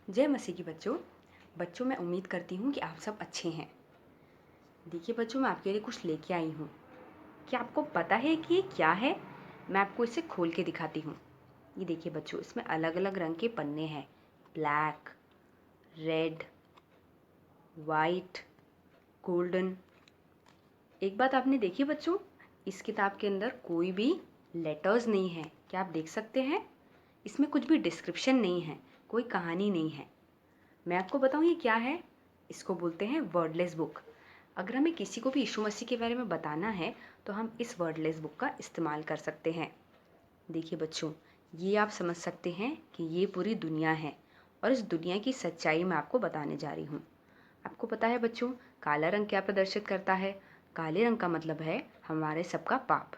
जय मसीह की बच्चों मैं उम्मीद करती हूँ कि आप सब अच्छे हैं। देखिए बच्चों, मैं आपके लिए कुछ लेके आई हूँ। क्या आपको पता है कि ये क्या है? मैं आपको इसे खोल के दिखाती हूँ। ये देखिए बच्चों, इसमें अलग अलग रंग के पन्ने हैं। Black, red, white, golden. एक बात आपने देखी बच्चों, इस किताब के अंदर कोई भी लेटर्स नहीं है। क्या आप देख सकते हैं? इसमें कुछ भी डिस्क्रिप्शन नहीं है, कोई कहानी नहीं है। मैं आपको बताऊं ये क्या है। इसको बोलते हैं वर्डलेस बुक। अगर हमें किसी को भी यीशु मसीह के बारे में बताना है तो हम इस वर्डलेस बुक का इस्तेमाल कर सकते हैं। देखिए बच्चों, ये आप समझ सकते हैं कि ये पूरी दुनिया है और इस दुनिया की सच्चाई मैं आपको बताने जा रही हूँ। आपको पता है बच्चों, काला रंग क्या प्रदर्शित करता है? काले रंग का मतलब है हमारे सबका पाप।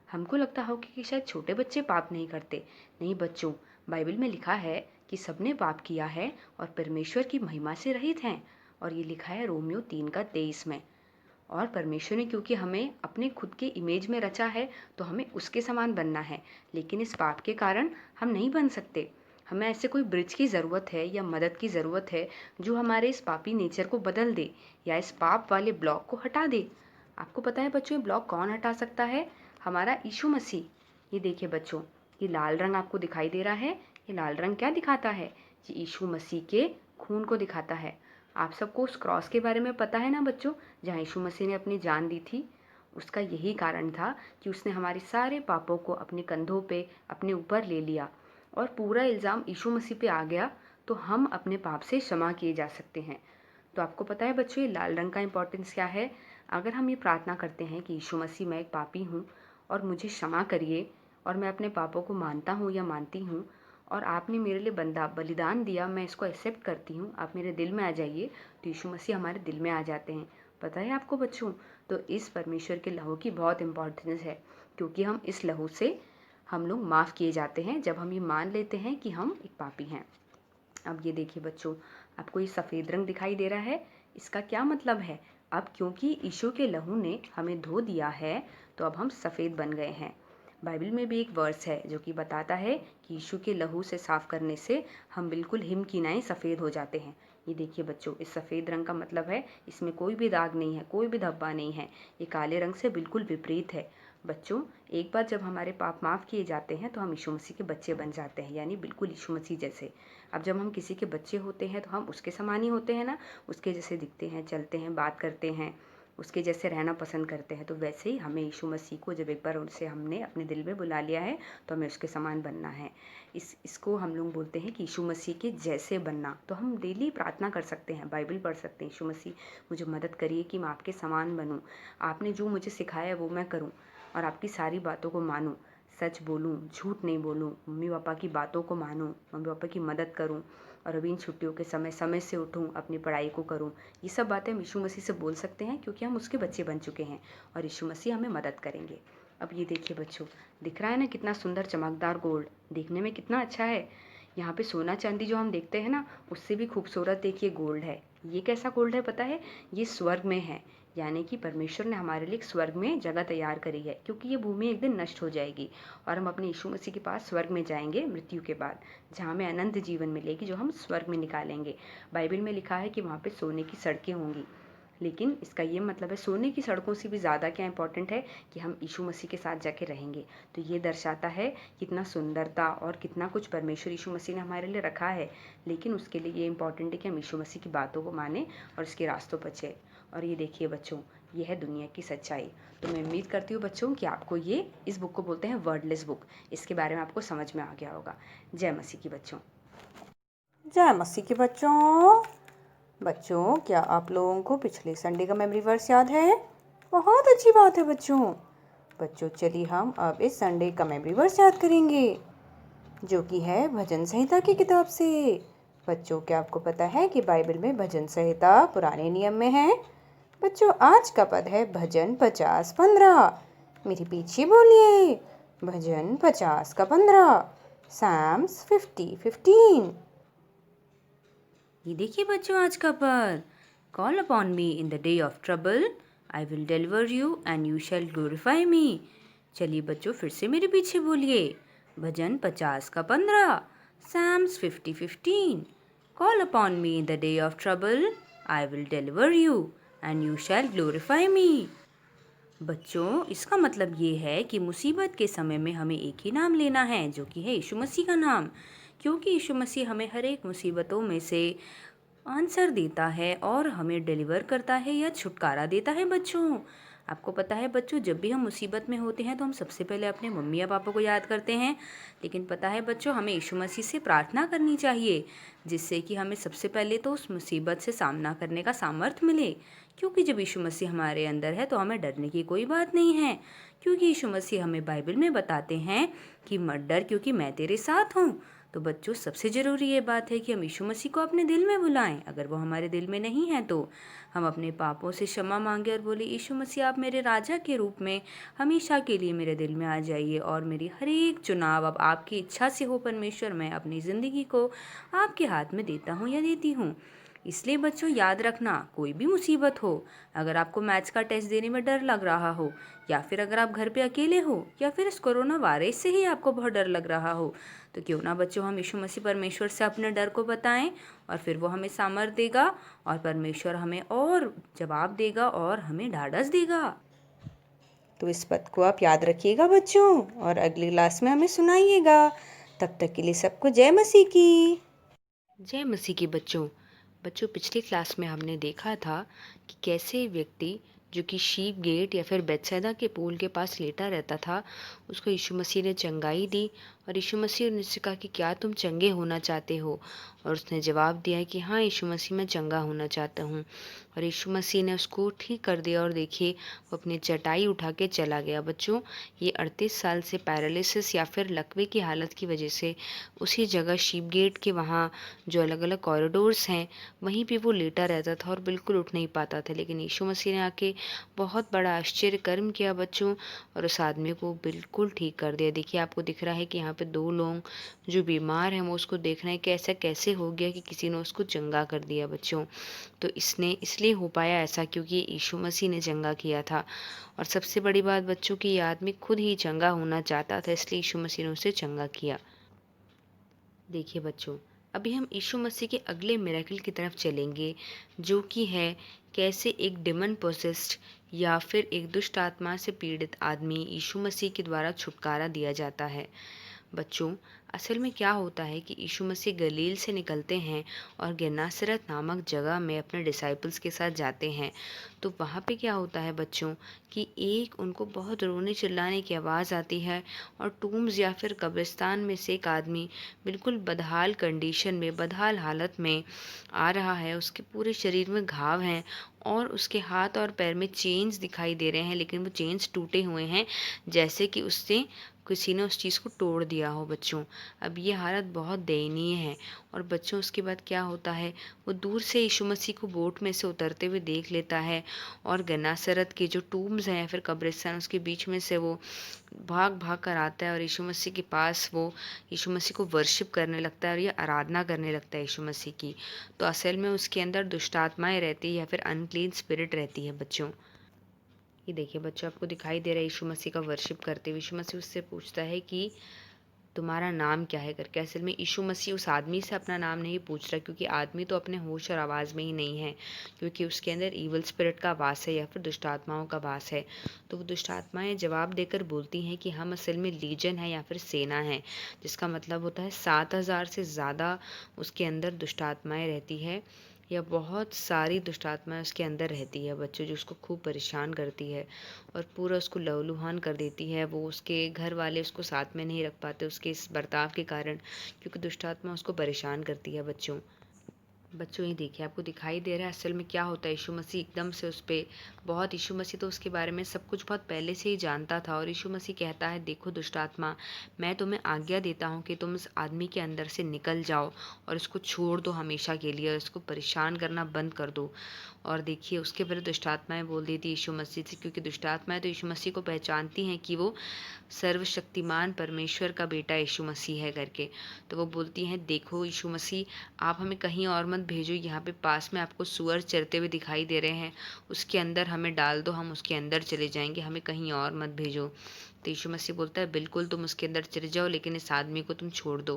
हमको लगता होगा कि शायद छोटे बच्चे पाप नहीं करते। नहीं बच्चों, बाइबल में लिखा है कि सबने पाप किया है और परमेश्वर की महिमा से रहित हैं। और ये लिखा है रोमियो 3:23 में। और परमेश्वर ने क्योंकि हमें अपने खुद के इमेज में रचा है तो हमें उसके समान बनना है। लेकिन इस पाप के कारण हम नहीं बन सकते। हमें ऐसे कोई ब्रिज की ज़रूरत है या मदद की ज़रूरत है जो हमारे इस पापी नेचर को बदल दे या इस पाप वाले ब्लॉक को हटा दे। आपको पता है बच्चों, ये ब्लॉक कौन हटा सकता है? हमारा यीशु मसीह। ये देखिए बच्चों, ये लाल रंग आपको दिखाई दे रहा है। ये लाल रंग क्या दिखाता है? ये यीशु मसीह के खून को दिखाता है। आप सबको उस क्रॉस के बारे में पता है ना बच्चों, जहाँ यीशु मसीह ने अपनी जान दी थी। उसका यही कारण था कि उसने हमारे सारे पापों को अपने कंधों पे अपने ऊपर ले लिया और पूरा इल्ज़ाम यीशु मसीह पे आ गया, तो हम अपने पाप से क्षमा किए जा सकते हैं। तो आपको पता है बच्चों, ये लाल रंग का इम्पोर्टेंस क्या है? अगर हम ये प्रार्थना करते हैं कि यीशु मसीह, मैं एक पापी हूँ और मुझे क्षमा करिए और मैं अपने पापों को मानता हूँ या मानती हूँ और आपने मेरे लिए बलिदान दिया, मैं इसको एक्सेप्ट करती हूँ, आप मेरे दिल में आ जाइए, तो यीशु मसीह हमारे दिल में आ जाते हैं। पता है आपको बच्चों? तो इस परमेश्वर के लहू की बहुत इम्पोर्टेंस है, क्योंकि हम इस लहू से हम लोग माफ़ किए जाते हैं जब हम ये मान लेते हैं कि हम एक पापी हैं। अब ये देखिए बच्चों, आपको ये सफ़ेद रंग दिखाई दे रहा है। इसका क्या मतलब है? अब क्योंकि यीशु के लहू ने हमें धो दिया है तो अब हम सफ़ेद बन गए हैं। बाइबल में भी एक वर्स है जो कि बताता है कि यीशु के लहू से साफ करने से हम बिल्कुल हिमकिनाए सफ़ेद हो जाते हैं। ये देखिए बच्चों, इस सफ़ेद रंग का मतलब है इसमें कोई भी दाग नहीं है, कोई भी धब्बा नहीं है। ये काले रंग से बिल्कुल विपरीत है। बच्चों, एक बार जब हमारे पाप माफ़ किए जाते हैं तो हम यीशु मसीह के बच्चे बन जाते हैं, यानी बिल्कुल यीशु मसीह जैसे। अब जब हम किसी के बच्चे होते हैं तो हम उसके समान ही होते हैं ना, उसके जैसे दिखते हैं, चलते हैं, बात करते हैं, उसके जैसे रहना पसंद करते हैं। तो वैसे ही हमें यीशु मसीह को जब एक बार उनसे हमने अपने दिल में बुला लिया है तो हमें उसके समान बनना है। इसको हम लोग बोलते हैं कि यीशु मसीह के जैसे बनना। तो हम डेली प्रार्थना कर सकते हैं, बाइबल पढ़ सकते हैं, यीशु मसीह मुझे मदद करिए कि मैं आपके समान बनूँ, आपने जो मुझे सिखाया है वो मैं करूँ और आपकी सारी बातों को मानूँ, सच बोलूँ, झूठ नहीं बोलूँ, मम्मी पापा की बातों को मानूँ, मम्मी पापा की मदद करूँ और अभी इन छुट्टियों के समय समय से उठूँ, अपनी पढ़ाई को करूँ। ये सब बातें हम यीशु मसीह से बोल सकते हैं क्योंकि हम उसके बच्चे बन चुके हैं और यीशु मसीह हमें मदद करेंगे। अब ये देखिए बच्चों, दिख रहा है ना कितना सुंदर चमकदार गोल्ड, देखने में कितना अच्छा है। यहाँ पे सोना चांदी जो हम देखते हैं ना, उससे भी खूबसूरत देखिए गोल्ड है। ये कैसा गोल्ड है पता है? ये स्वर्ग में है, यानी कि परमेश्वर ने हमारे लिए एक स्वर्ग में जगह तैयार करी है, क्योंकि ये भूमि एक दिन नष्ट हो जाएगी और हम अपने यीशु मसीह के पास स्वर्ग में जाएंगे मृत्यु के बाद, जहाँ हमें अनंत जीवन मिलेगी जो हम स्वर्ग में निकालेंगे। बाइबल में लिखा है कि वहाँ पे सोने की सड़कें होंगी, लेकिन इसका ये मतलब है सोने की सड़कों से भी ज़्यादा क्या इंपॉर्टेंट है कि हम यीशु मसीह के साथ जाके रहेंगे। तो ये दर्शाता है कितना सुंदरता और कितना कुछ परमेश्वर यीशु मसीह ने हमारे लिए रखा है। लेकिन उसके लिए ये इंपॉर्टेंट है कि हम यीशु मसीह की बातों को माने और उसके रास्तों पर चले। और ये देखिए बच्चों, ये है दुनिया की सच्चाई। तो मैं उम्मीद करती हूँ बच्चों कि आपको ये, इस बुक को बोलते हैं वर्डलेस बुक, इसके बारे में आपको समझ में आ गया होगा। जय मसीह की बच्चों। जय मसीह के बच्चों। बच्चों, क्या आप लोगों को पिछले संडे का मेमोरी वर्स याद है? बहुत अच्छी बात है बच्चों। बच्चों, चलिए हम अब इस संडे का मेमोरी वर्स याद करेंगे, जो कि है भजन संहिता की किताब से। बच्चों, क्या आपको पता है कि बाइबल में भजन संहिता पुराने नियम में है? बच्चों, आज का पद है भजन 50:15। मेरे पीछे बोलिए, भजन 50:15, Psalms 50:15। ये देखिए बच्चों, आज का पद, call upon me in the day of trouble, I will deliver you and you shall glorify me. चलिए बच्चों, फिर से मेरे पीछे बोलिए, भजन 50:15, Psalms 50:15, Call upon me in the day of trouble, I will deliver you, and you shall glorify me. बच्चों, इसका मतलब ये है कि मुसीबत के समय में हमें एक ही नाम लेना है, जो कि है यीशु मसीह का नाम, क्योंकि यीशु मसीह हमें हर एक मुसीबतों में से आंसर देता है और हमें डिलीवर करता है या छुटकारा देता है। बच्चों, आपको पता है बच्चों, जब भी हम मुसीबत में होते हैं तो हम सबसे पहले अपने मम्मी या पापा को याद करते हैं, लेकिन पता है बच्चों, हमें यीशु मसीह से प्रार्थना करनी चाहिए, जिससे कि हमें सबसे पहले तो उस मुसीबत से सामना करने का सामर्थ्य मिले, क्योंकि जब यीशु मसीह हमारे अंदर है तो हमें डरने की कोई बात नहीं है, क्योंकि यीशु मसीह हमें बाइबल में बताते हैं कि मत डर, क्योंकि मैं तेरे साथ हूँ। तो बच्चों, सबसे ज़रूरी ये बात है कि हम यीशु मसीह को अपने दिल में बुलाएं। अगर वो हमारे दिल में नहीं है तो हम अपने पापों से क्षमा मांगे और बोले, यीशु मसीह आप मेरे राजा के रूप में हमेशा के लिए मेरे दिल में आ जाइए और मेरी हर एक चुनाव अब आपकी इच्छा से हो परमेश्वर। मैं अपनी ज़िंदगी को आपके हाथ में देता हूँ या देती हूँ। इसलिए बच्चों, याद रखना, कोई भी मुसीबत हो, अगर आपको मैथ्स का टेस्ट देने में डर लग रहा हो, या फिर अगर आप घर पे अकेले हो, या फिर इस कोरोना वायरस से ही आपको बहुत डर लग रहा हो, तो क्यों ना बच्चों हम यीशु मसीह परमेश्वर से अपने डर को बताएं, और फिर वो हमें सामर्थ देगा और परमेश्वर हमें और जवाब देगा और हमें ढाढ़स देगा। तो इस बात को आप याद रखिएगा बच्चों, और अगली क्लास में हमें सुनाइएगा। तब तक के लिए सबको जय मसीह की। जय मसीह की। बच्चों, पिछली क्लास में हमने देखा था कि कैसे व्यक्ति जो कि शीप गेट या फिर बेथसैदा के पूल के पास लेटा रहता था, उसको यीशु मसीह ने चंगाई दी, और यीशु मसीह ने उससे कहा कि क्या तुम चंगे होना चाहते हो, और उसने जवाब दिया कि हाँ यीशु मसीह, मैं चंगा होना चाहता हूँ। और यीशु मसीह ने उसको ठीक कर दिया, और देखिए वो अपनी चटाई उठा के चला गया। बच्चों, ये 38 साल से पैरालिसिस या फिर लकवे की हालत की वजह से उसी जगह शीप गेट के वहाँ जो अलग अलग कॉरिडोर्स हैं, वहीं पे वो लेटा रहता था और बिल्कुल उठ नहीं पाता था। लेकिन यीशु मसीह ने आके बहुत बड़ा आश्चर्य कर्म किया बच्चों, और उस आदमी को बिल्कुल ठीक कर दिया। देखिए, आपको दिख रहा है कि यहाँ पे 2 लोग जो बीमार हैं वो उसको देख रहे हैं कि ऐसा कैसे हो गया कि किसी ने उसको चंगा कर दिया। बच्चों, तो इसने इसलिए हो पाया ऐसा क्योंकि यीशु मसीह ने चंगा किया था। और सबसे बड़ी बात बच्चों की, ये आदमी खुद ही चंगा होना चाहता था, इसलिए यीशु मसीह ने उसे चंगा किया। देखिए बच्चों, अभी हम यीशु मसीह के अगले मिरेकल की तरफ चलेंगे, जो कि है कैसे एक डिमन पोसेस्ड या फिर एक दुष्ट आत्मा से पीड़ित आदमी यीशु मसीह के द्वारा छुटकारा दिया जाता है। बच्चों, असल में क्या होता है कि यीशु मसीह गलील से निकलते हैं और गेनासरत नामक जगह में अपने डिसाइपल्स के साथ जाते हैं। तो वहाँ पे क्या होता है बच्चों कि एक उनको बहुत रोने चिल्लाने की आवाज़ आती है, और टूम्स या फिर कब्रिस्तान में से एक आदमी बिल्कुल बदहाल कंडीशन में, बदहाल हालत में आ रहा है। उसके पूरे शरीर में घाव हैं और उसके हाथ और पैर में चेन्स दिखाई दे रहे हैं, लेकिन वो चेन्स टूटे हुए हैं, जैसे कि उससे किसी ने उस चीज़ को तोड़ दिया हो। बच्चों, अब ये हालत बहुत दयनीय है। और बच्चों, उसके बाद क्या होता है, वो दूर से यीशु मसीह को बोट में से उतरते हुए देख लेता है, और गन्नासरत के जो टूम्स हैं या फिर कब्रिस्तान, उसके बीच में से वो भाग भाग कर आता है और यीशु मसीह के पास वो यीशु मसीह को वर्शिप करने लगता है और ये आराधना करने लगता है यीशु मसीह की। तो असल में उसके अंदर दुष्ट आत्माएं रहती है या फिर अनक्लीन स्पिरिट रहती है। बच्चों, ये देखिए बच्चों, आपको दिखाई दे रहा है यीशु मसीह का वर्शिप करते हुए। यीशु मसीह उससे पूछता है कि तुम्हारा नाम क्या है करके। असल में यीशु मसीह उस आदमी से अपना नाम नहीं पूछ रहा, क्योंकि आदमी तो अपने होश और आवाज़ में ही नहीं है, क्योंकि उसके अंदर ईवल स्पिरिट का वास है या फिर दुष्ट आत्माओं का वास है। तो वो दुष्ट आत्माएं जवाब देकर बोलती हैं कि हम असल में लीजन है या फिर सेना है, जिसका मतलब होता है 7,000 से ज़्यादा उसके अंदर दुष्ट आत्माएं रहती है, या बहुत सारी दुष्ट आत्माएं उसके अंदर रहती है बच्चों, जो उसको खूब परेशान करती है और पूरा उसको लहूलुहान कर देती है। वो उसके घर वाले उसको साथ में नहीं रख पाते उसके इस बर्ताव के कारण, क्योंकि दुष्ट आत्मा उसको परेशान करती है। बच्चों, ये देखिए, आपको दिखाई दे रहा है असल में क्या होता है। यीशु मसीह एकदम से उस पे बहुत, यीशु मसीह तो उसके बारे में सब कुछ बहुत पहले से ही जानता था, और यीशु मसीह कहता है, देखो दुष्ट आत्मा, मैं तुम्हें आज्ञा देता हूँ कि तुम इस आदमी के अंदर से निकल जाओ और इसको छोड़ दो हमेशा के लिए, और इसको परेशान करना बंद कर दो। और देखिए, उसके पहले दुष्ट आत्माएं बोल देती यीशु मसीह से, क्योंकि दुष्ट आत्माएं तो यीशु मसीह को पहचानती हैं कि वो सर्वशक्तिमान परमेश्वर का बेटा यीशु मसीह है करके। तो वो बोलती हैं, देखो यीशु मसीह, आप हमें कहीं और मत भेजो, यहाँ पे पास में आपको सुअर चरते हुए दिखाई दे रहे हैं, उसके अंदर हमें डाल दो, हम उसके अंदर चले जाएंगे, हमें कहीं और मत भेजो। तो यीशु मसीह बोलता है बिल्कुल तुम उसके अंदर चले जाओ, लेकिन इस आदमी को तुम छोड़ दो।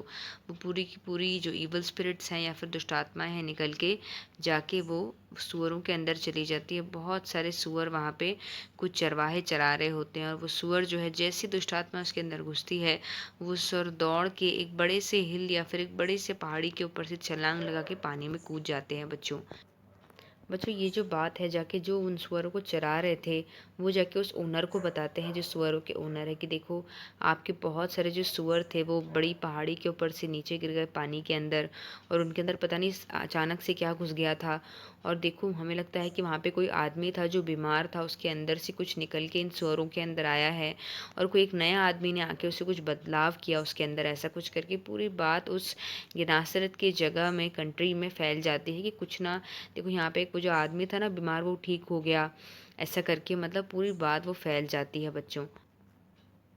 वो पूरी की पूरी जो इवल स्पिरिट्स हैं या फिर दुष्ट आत्माएं हैं निकल के जाके वो सूअरों के अंदर चली जाती है। बहुत सारे सूअर वहाँ पे कुछ चरवाहे चरा रहे होते हैं, और वो सूअर जो है जैसी दुष्ट आत्मा उसके अंदर घुसती है, वो सूअर दौड़ के एक बड़े से हिल या फिर एक बड़े से पहाड़ी के ऊपर से छलांग लगा के पानी में कूद जाते हैं बच्चों। बच्चों ये जो बात है जाके जो उन सुअरों को चरा रहे थे, वो जाके उस ओनर को बताते हैं, जो सुअरों के ओनर है, कि देखो आपके बहुत सारे जो सुअर थे वो बड़ी पहाड़ी के ऊपर से नीचे गिर गए पानी के अंदर, और उनके अंदर पता नहीं अचानक से क्या घुस गया था। और देखो हमें लगता है कि वहाँ पे कोई आदमी था जो बीमार था, उसके अंदर से कुछ निकल के इन सुअरों के अंदर आया है, और कोई एक नया आदमी ने आके उसे कुछ बदलाव किया उसके अंदर, ऐसा कुछ करके पूरी बात उस गेनासरत की जगह में, कंट्री में फैल जाती है कि कुछ ना, देखो यहाँ पे वो जो आदमी था ना बीमार, वो ठीक हो गया, ऐसा करके मतलब पूरी बात वो फैल जाती है बच्चों।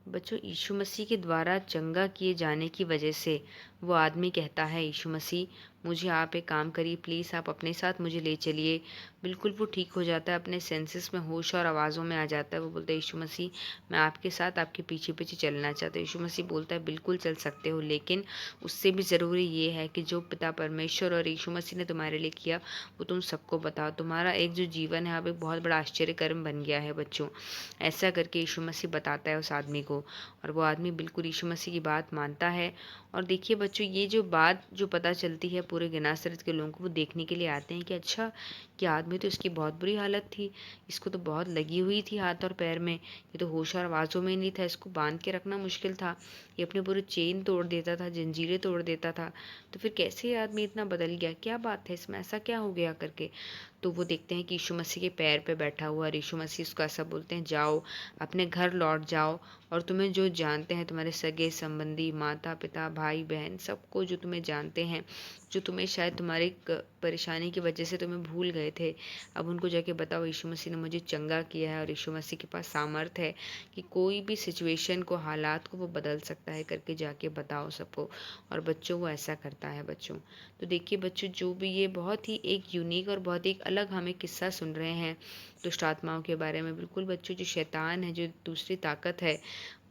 बच्चों यीशु मसीह के द्वारा चंगा किए जाने की वजह से वो आदमी कहता है, यीशु मसीह मुझे आप एक काम करिए प्लीज़, आप अपने साथ मुझे ले चलिए। बिल्कुल वो ठीक हो जाता है, अपने सेंसेस में, होश और आवाज़ों में आ जाता है। वो बोलता है यीशु मसीह मैं आपके साथ आपके पीछे पीछे चलना चाहता हूँ। यीशु मसीह बोलता है बिल्कुल चल सकते हो, लेकिन उससे भी ज़रूरी ये है कि जो पिता परमेश्वर और यीशु मसीह ने तुम्हारे लिए किया वो तुम सबको बताओ। तुम्हारा एक जो जीवन है अब एक बहुत बड़ा आश्चर्यकर्म बन गया है बच्चों। ऐसा करके यीशु मसीह बताता है उस आदमी को, और वो आदमी बिल्कुल यीशु मसीह की बात मानता है। और देखिए बच्चों ये जो बात जो पता चलती है पूरे गेनासरत के लोगों को, वो देखने के लिए आते हैं कि अच्छा ये आदमी तो, इसकी बहुत बुरी हालत थी, इसको तो बहुत लगी हुई थी हाथ और पैर में, ये तो होश और आवाज़ों में नहीं था, इसको बांध के रखना मुश्किल था, ये अपने पूरे चेन तोड़ देता था, जंजीरें तोड़ देता था, तो फिर कैसे ये आदमी इतना बदल गया, क्या बात है इसमें, ऐसा क्या हो गया करके। तो वो देखते हैं कि यीशु मसीह के पैर पे बैठा हुआ, और यीशु मसीह उसको ऐसा बोलते हैं जाओ अपने घर लौट जाओ, और तुम्हें जो जानते हैं तुम्हारे सगे संबंधी, माता पिता भाई बहन, सबको जो तुम्हें जानते हैं, जो तुम्हें शायद तुम्हारी परेशानी की वजह से तुम्हें भूल गए थे, अब उनको जाके बताओ यीशु मसीह ने मुझे चंगा किया है, और यीशु मसीह के पास सामर्थ है कि कोई भी सिचुएशन को, हालात को वो बदल सकता है, करके जाके बताओ सबको। और बच्चों वो ऐसा करता है बच्चों। तो देखिए बच्चों जो भी ये बहुत ही एक यूनिक और बहुत ही एक अलग हमें किस्सा सुन रहे हैं दुष्ट आत्माओं के बारे में। बिल्कुल बच्चों जो शैतान है, जो दूसरी ताकत है,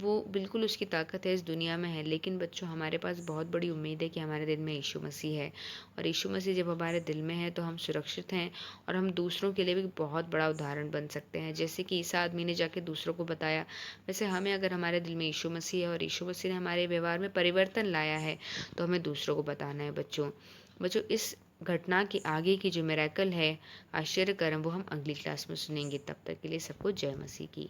वो बिल्कुल उसकी ताकत है इस दुनिया में है, लेकिन बच्चों हमारे पास बहुत बड़ी उम्मीद है कि हमारे दिल में यीशु मसीह है, और यीशु मसीह जब हमारे दिल में है तो हम सुरक्षित हैं, और हम दूसरों के लिए भी बहुत बड़ा उदाहरण बन सकते हैं। जैसे कि ईसा आदमी ने जाके दूसरों को बताया, वैसे हमें अगर हमारे दिल में यीशु मसीह है और यीशु मसीह ने हमारे व्यवहार में परिवर्तन लाया है, तो हमें दूसरों को बताना है बच्चों। बच्चों इस घटना के आगे की जो मिरेकल है, आश्चर्य कर्म, वो हम अगली क्लास में सुनेंगे। तब तक के लिए सबको जय मसीह की।